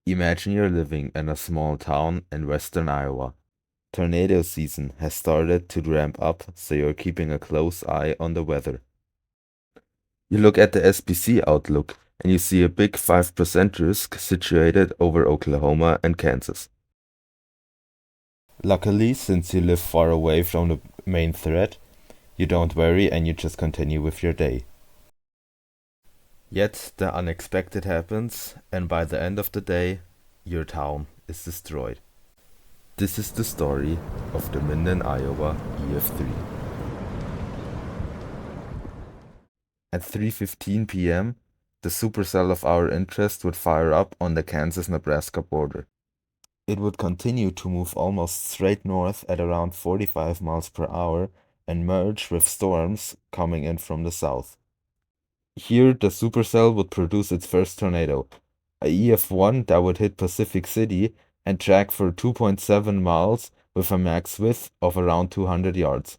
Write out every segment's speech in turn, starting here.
Imagine you're living in a small town in western Iowa. Tornado season has started to ramp up, so you're keeping a close eye on the weather. You look at the SPC outlook and you see a big 5% risk situated over Oklahoma and Kansas. Luckily, since you live far away from the main threat, you don't worry and you just continue with your day. Yet the unexpected happens, and by the end of the day, your town is destroyed. This is the story of the Minden Iowa EF3. At 3:15 p.m., the supercell of our interest would fire up on the Kansas-Nebraska border. It would continue to move almost straight north at around 45 miles per hour and merge with storms coming in from the south. Here, the supercell would produce its first tornado, a EF1 that would hit Pacific City and track for 2.7 miles with a max width of around 200 yards.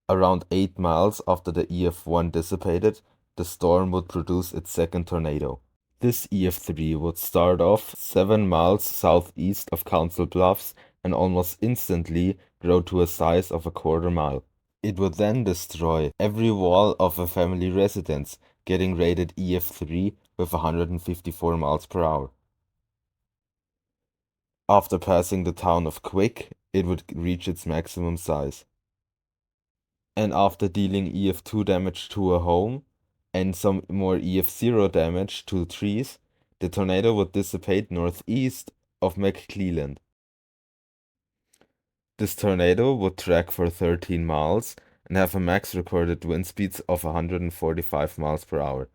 Around 8 miles after the EF1 dissipated, the storm would produce its second tornado. This EF3 would start off 7 miles southeast of Council Bluffs and almost instantly grow to a size of a quarter mile. It would then destroy every wall of a family residence, getting rated EF3 with 154 miles per hour. After passing the town of Quick, it would reach its maximum size. And after dealing EF2 damage to a home and some more EF0 damage to trees, the tornado would dissipate northeast of McClelland. This tornado would track for 13 miles and have a max recorded wind speeds of 145 miles per hour.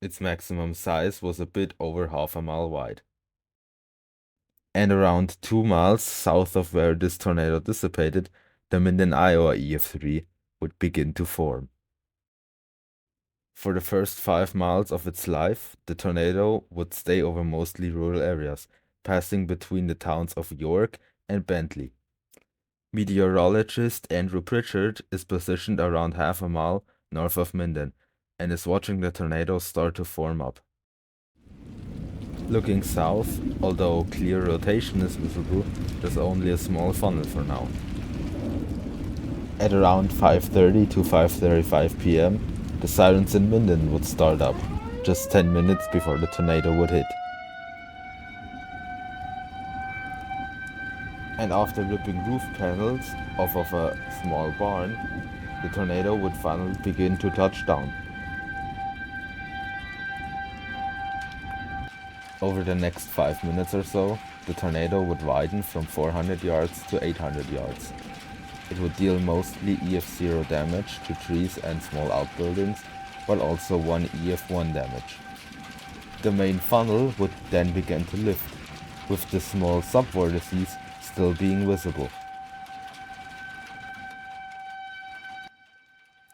Its maximum size was a bit over half a mile wide. And around 2 miles south of where this tornado dissipated, the Minden Iowa EF3 would begin to form. For the first 5 miles of its life, the tornado would stay over mostly rural areas, passing between the towns of York and Bentley. Meteorologist Andrew Pritchard is positioned around half a mile north of Minden and is watching the tornado start to form up. Looking south, although clear rotation is visible, there's only a small funnel for now. At around 5:30 to 5:35 p.m., the sirens in Minden would start up, just 10 minutes before the tornado would hit. And after ripping roof panels off of a small barn, the tornado would finally begin to touch down. Over the next 5 minutes or so, the tornado would widen from 400 yards to 800 yards. It would deal mostly EF0 damage to trees and small outbuildings, while also 1 EF1 damage. The main funnel would then begin to lift, with the small subvortices still being visible.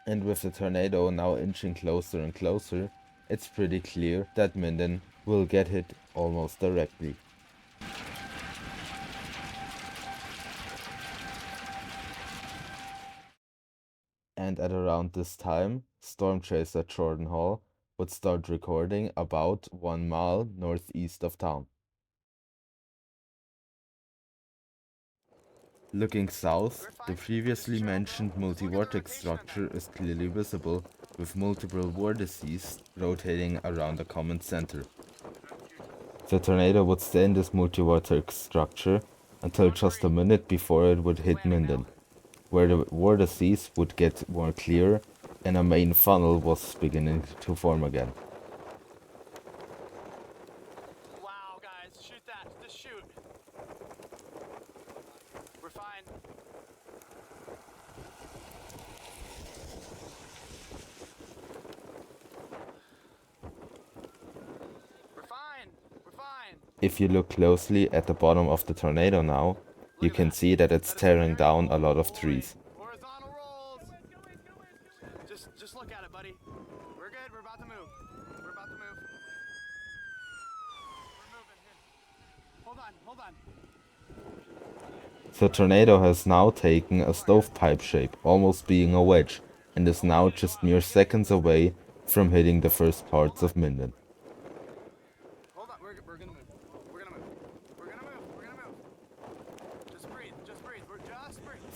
And with the tornado now inching closer and closer, it's pretty clear that Minden will get hit almost directly. And at around this time, storm chaser Jordan Hall would start recording about 1 mile northeast of town. Looking south, the previously mentioned multi-vortex structure is clearly visible, with multiple vortices rotating around a common center. The tornado would stay in this multi-vortex structure until just a minute before it would hit Minden, where the vortices would get more clear and a main funnel was beginning to form again. Wow, guys, shoot that. Just shoot. We're fine. We're fine. We're fine. If you look closely at the bottom of the tornado now, you can see that it's tearing down a lot of trees. Horizontal rolls. Just look at it, buddy. We're good. We're about to move. We're about to move. We're moving. Here. Hold on. The tornado has now taken a stovepipe shape, almost being a wedge, and is now just mere seconds away from hitting the first parts of Minden. Hold on. We're gonna move. We're gonna move.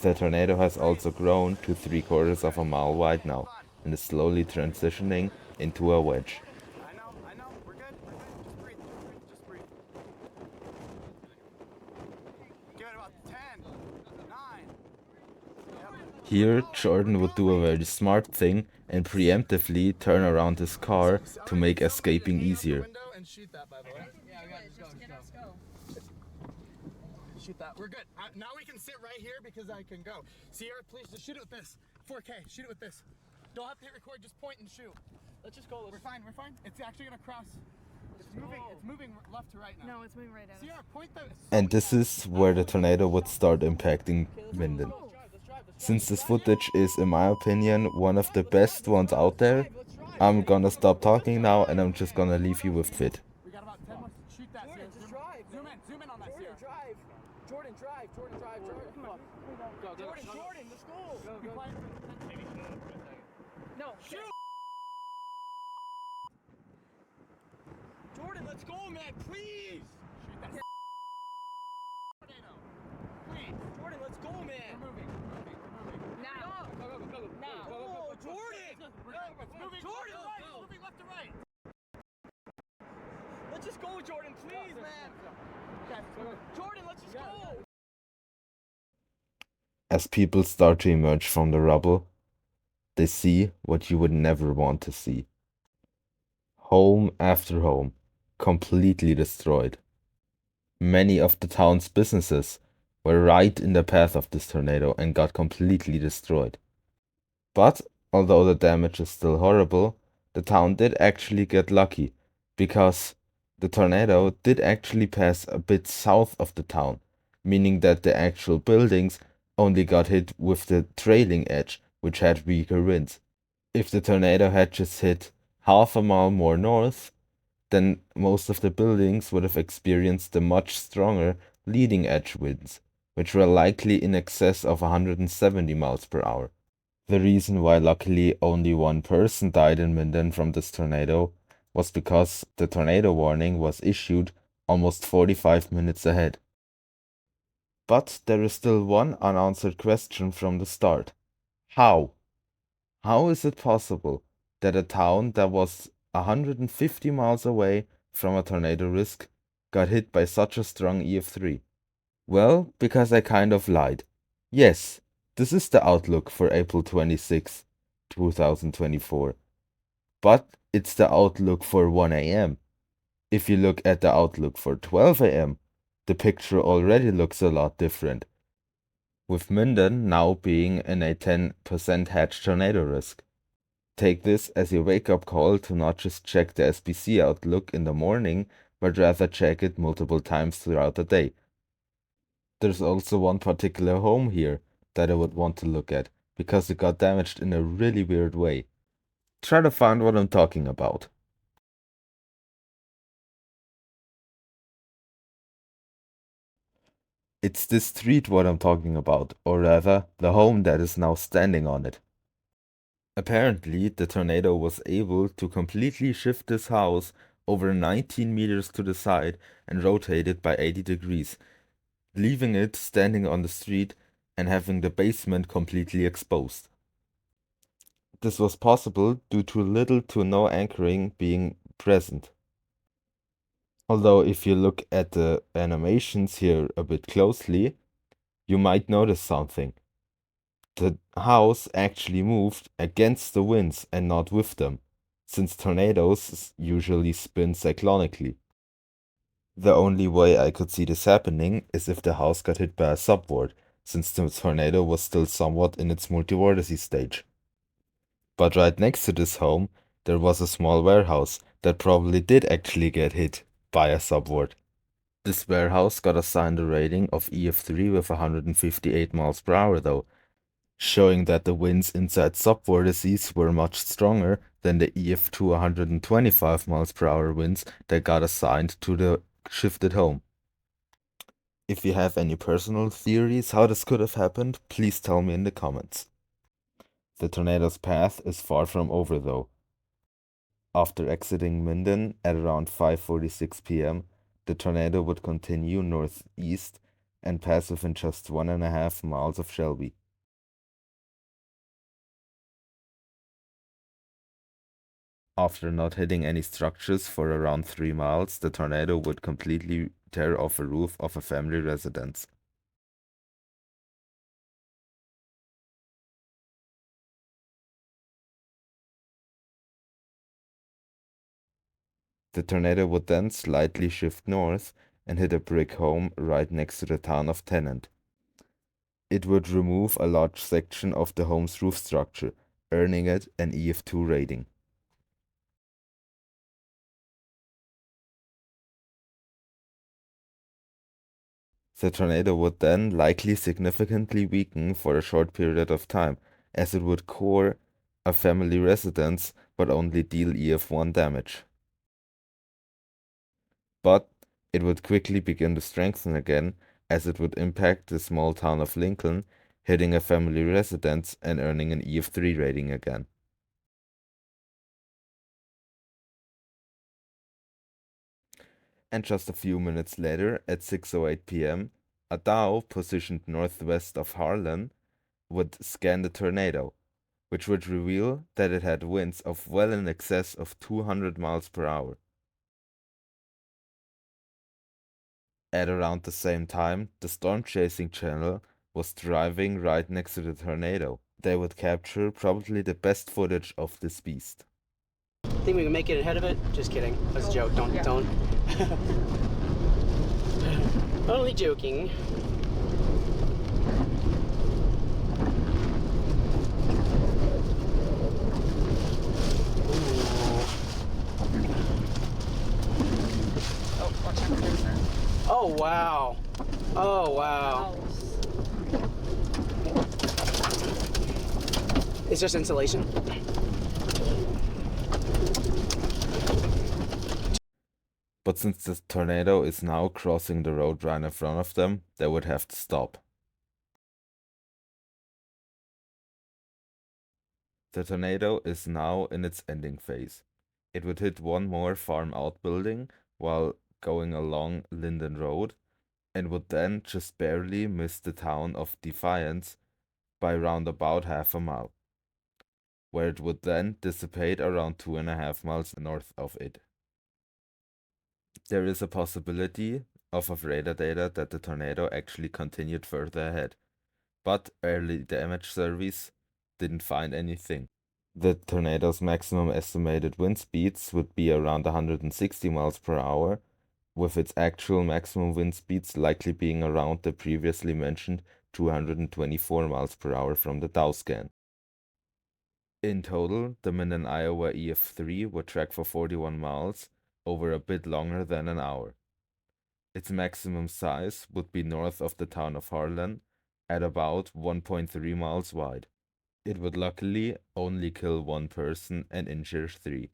The tornado has also grown to 3/4 of a mile wide now and is slowly transitioning into a wedge. I know, we're good, just breathe, just breathe. Give it about 10, 9. Here, Jordan would do a very smart thing and preemptively turn around his car to make escaping easier. Shoot that, by the way. Yeah, we gotta just go. Shoot that. We're good. Now we can sit right here because I can go. Sierra, please just shoot it with this. 4K. Shoot it with this. Don't have to hit record. Just point and shoot. Let's just go. We're fine. It's actually gonna cross. It's moving left to right now. No, it's moving right at us. Sierra, point the. And this is where the tornado would start impacting Minden. Since this footage is, in my opinion, one of the best ones out there, I'm gonna stop talking now and I'm just gonna leave you with it. We got about 10 more. Shoot that. Jordan, just drive. Zoom in on that. Jordan, Sierra. drive. Jordan, drive. Jordan, drive. Come on. Jordan, let's go. Be quiet. No. Shoot. Jordan, let's go, man. Please. Shoot that. Tornado. Please. Jordan, let's go, man. We're moving. Now. Now. Go. Jordan. It's moving. Jordan, It's moving left to right. Let's just go, Jordan, please, man. Jordan, let's just go. As people start to emerge from the rubble, they see what you would never want to see. Home after home, completely destroyed. Many of the town's businesses were right in the path of this tornado and got completely destroyed. But although the damage is still horrible, the town did actually get lucky, because the tornado did actually pass a bit south of the town, meaning that the actual buildings only got hit with the trailing edge, which had weaker winds. If the tornado had just hit half a mile more north, then most of the buildings would have experienced the much stronger leading edge winds, which were likely in excess of 170 miles per hour. The reason why luckily only one person died in Minden from this tornado was because the tornado warning was issued almost 45 minutes ahead. But there is still one unanswered question from the start. How? How is it possible that a town that was 150 miles away from a tornado risk got hit by such a strong EF3? Well, because I kind of lied. Yes, this is the outlook for April 26, 2024. But it's the outlook for 1 a.m. If you look at the outlook for 12 a.m., the picture already looks a lot different, with Minden now being in a 10% hedged tornado risk. Take this as your wake-up call to not just check the SBC outlook in the morning, but rather check it multiple times throughout the day. There's also one particular home here that I would want to look at, because it got damaged in a really weird way. Try to find what I'm talking about. It's this street what I'm talking about, or rather, the home that is now standing on it. Apparently, the tornado was able to completely shift this house over 19 meters to the side and rotate it by 80 degrees, leaving it standing on the street and having the basement completely exposed. This was possible due to little to no anchoring being present. Although if you look at the animations here a bit closely, you might notice something. The house actually moved against the winds and not with them, since tornadoes usually spin cyclonically. The only way I could see this happening is if the house got hit by a subword, since the tornado was still somewhat in its multivorticity stage. But right next to this home, there was a small warehouse that probably did actually get hit by a subword. This warehouse got assigned a rating of EF3 with 158 miles per hour though, showing that the winds inside subvortices were much stronger than the EF2 125 miles per hour winds that got assigned to the shifted home. If you have any personal theories how this could have happened, please tell me in the comments. The tornado's path is far from over though. After exiting Minden at around 5:46 p.m., the tornado would continue northeast and pass within just 1.5 miles of Shelby. After not hitting any structures for around 3 miles, the tornado would completely tear off a roof of a family residence. The tornado would then slightly shift north and hit a brick home right next to the town of Tennant. It would remove a large section of the home's roof structure, earning it an EF2 rating. The tornado would then likely significantly weaken for a short period of time, as it would core a family residence but only deal EF1 damage. But it would quickly begin to strengthen again, as it would impact the small town of Lincoln, hitting a family residence and earning an EF3 rating again. And just a few minutes later, at 6:08 p.m., a dhow positioned northwest of Harlan would scan the tornado, which would reveal that it had winds of well in excess of 200 miles per hour. At around the same time, the storm chasing channel was driving right next to the tornado. They would capture probably the best footage of this beast. Think we can make it ahead of it? Just kidding. That's a joke. Don't. Only joking. Oh, watch out, there's that. Oh wow. Oh wow. It's just insulation. But since the tornado is now crossing the road right in front of them, they would have to stop. The tornado is now in its ending phase. It would hit one more farm outbuilding while going along Linden Road, and would then just barely miss the town of Defiance by round about half a mile, where it would then dissipate around 2.5 miles north of it. There is a possibility of radar data that the tornado actually continued further ahead, but early damage surveys didn't find anything. The tornado's maximum estimated wind speeds would be around 160 miles per hour, with its actual maximum wind speeds likely being around the previously mentioned 224 miles per hour from the Dow scan. In total, the Minden Iowa EF3 would track for 41 miles over a bit longer than an hour. Its maximum size would be north of the town of Harlan at about 1.3 miles wide. It would luckily only kill one person and injure 3.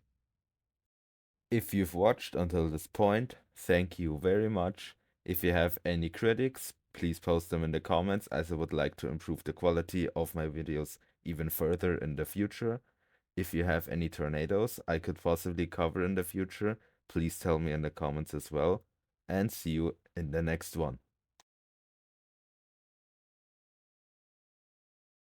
If you've watched until this point, thank you very much. If you have any critics, please post them in the comments, as I would like to improve the quality of my videos even further in the future. If you have any tornadoes I could possibly cover in the future, please tell me in the comments as well. And see you in the next one.